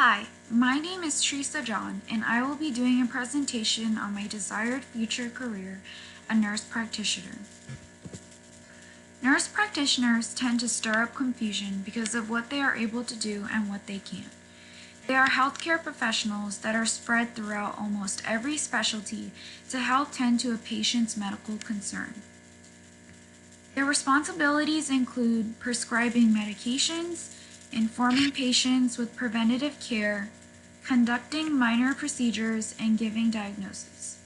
Hi, my name is Tresa John, and I will be doing a presentation on my desired future career, a nurse practitioner. Nurse practitioners tend to stir up confusion because of what they are able to do and what they can't. They are healthcare professionals that are spread throughout almost every specialty to help tend to a patient's medical concern. Their responsibilities include prescribing medications, informing patients with preventative care, conducting minor procedures, and giving diagnoses.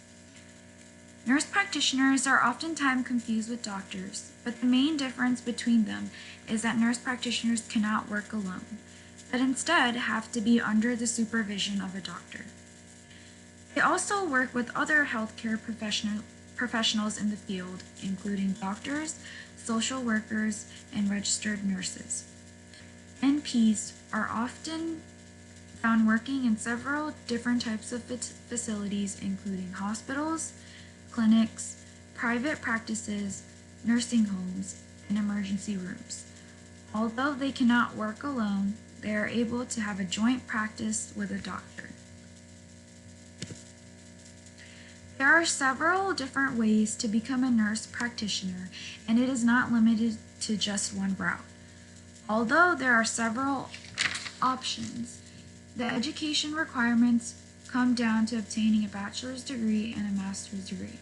Nurse practitioners are oftentimes confused with doctors, but the main difference between them is that nurse practitioners cannot work alone, but instead have to be under the supervision of a doctor. They also work with other healthcare professionals in the field, including doctors, social workers, and registered nurses. NPs are often found working in several different types of facilities, including hospitals, clinics, private practices, nursing homes, and emergency rooms. Although they cannot work alone, they are able to have a joint practice with a doctor. There are several different ways to become a nurse practitioner, and it is not limited to just one route. Although there are several options, the education requirements come down to obtaining a bachelor's degree and a master's degree.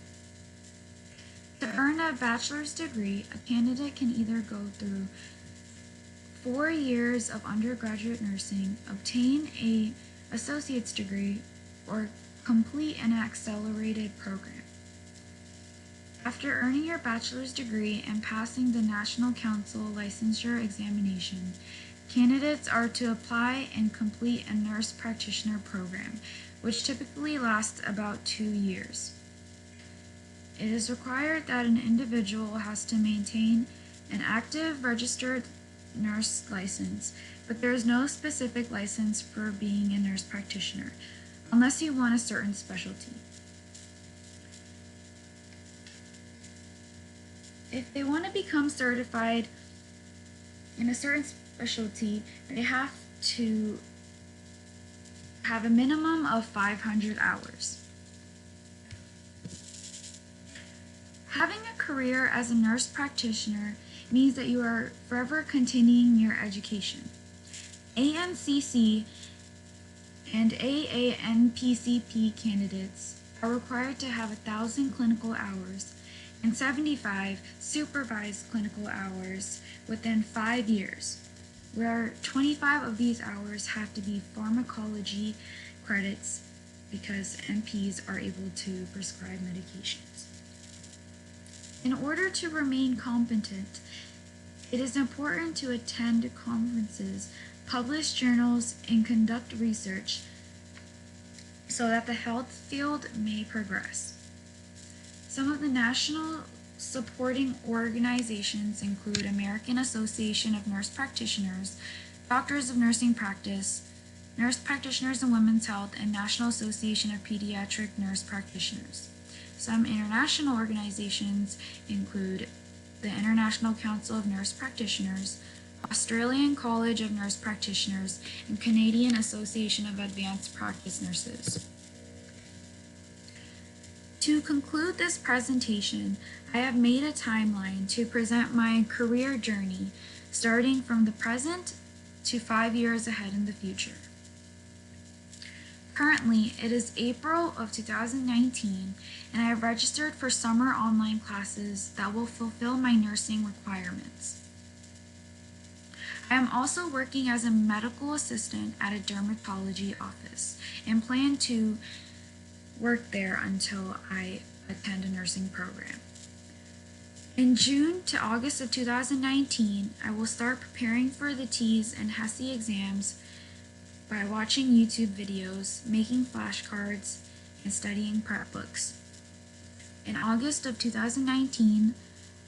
To earn a bachelor's degree, a candidate can either go through 4 years of undergraduate nursing, obtain an associate's degree, or complete an accelerated program. After earning your bachelor's degree and passing the National Council licensure examination, candidates are to apply and complete a nurse practitioner program, which typically lasts about 2 years. It is required that an individual has to maintain an active registered nurse license, but there is no specific license for being a nurse practitioner, unless you want a certain specialty. If they want to become certified in a certain specialty, they have to have a minimum of 500 hours. Having a career as a nurse practitioner means that you are forever continuing your education. ANCC and AANPCP candidates are required to have 1,000 clinical hours and 75 supervised clinical hours within 5 years, where 25 of these hours have to be pharmacology credits because NPs are able to prescribe medications. In order to remain competent, it is important to attend conferences, publish journals, and conduct research so that the health field may progress. Some of the national supporting organizations include American Association of Nurse Practitioners, Doctors of Nursing Practice, Nurse Practitioners in Women's Health, and National Association of Pediatric Nurse Practitioners. Some international organizations include the International Council of Nurse Practitioners, Australian College of Nurse Practitioners, and Canadian Association of Advanced Practice Nurses. To conclude this presentation, I have made a timeline to present my career journey, starting from the present to 5 years ahead in the future. Currently, it is April of 2019, and I have registered for summer online classes that will fulfill my nursing requirements. I am also working as a medical assistant at a dermatology office and plan to work there until I attend a nursing program. In June to August of 2019, I will start preparing for the TEAS and HESI exams by watching YouTube videos, making flashcards, and studying prep books. In August of 2019,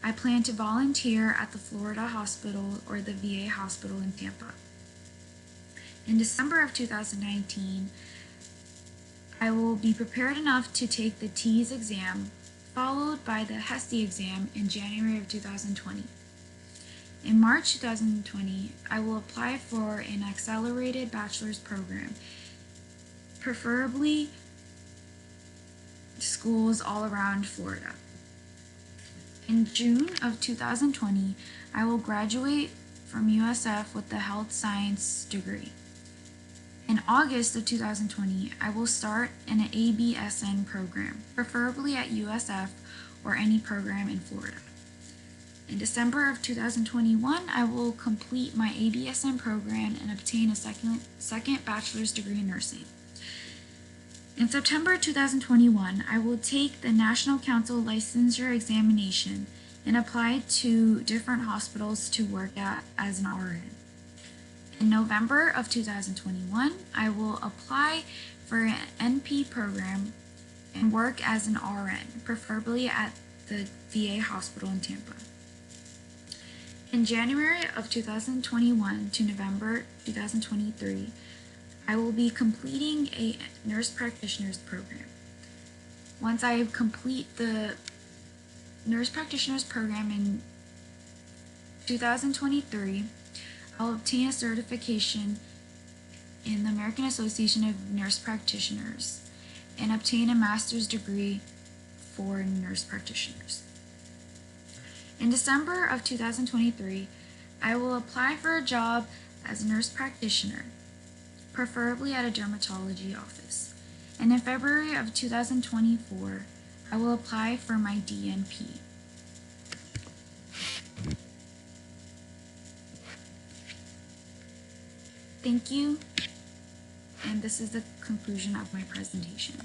I plan to volunteer at the Florida Hospital or the VA Hospital in Tampa. In December of 2019, I will be prepared enough to take the TEAS exam, followed by the HESI exam in January of 2020. In March 2020, I will apply for an accelerated bachelor's program, preferably schools all around Florida. In June of 2020, I will graduate from USF with the health science degree. In August of 2020, I will start an ABSN program, preferably at USF or any program in Florida. In December of 2021, I will complete my ABSN program and obtain a second bachelor's degree in nursing. In September 2021, I will take the National Council Licensure Examination and apply to different hospitals to work at as an RN. In November of 2021, I will apply for an NP program and work as an RN, preferably at the VA hospital in Tampa. In January of 2021 to November 2023, I will be completing a nurse practitioner's program. Once I complete the nurse practitioner's program in 2023, I'll obtain a certification in the American Association of Nurse Practitioners and obtain a master's degree for nurse practitioners. In December of 2023, I will apply for a job as a nurse practitioner, preferably at a dermatology office. And in February of 2024, I will apply for my DNP. Thank you, and this is the conclusion of my presentation.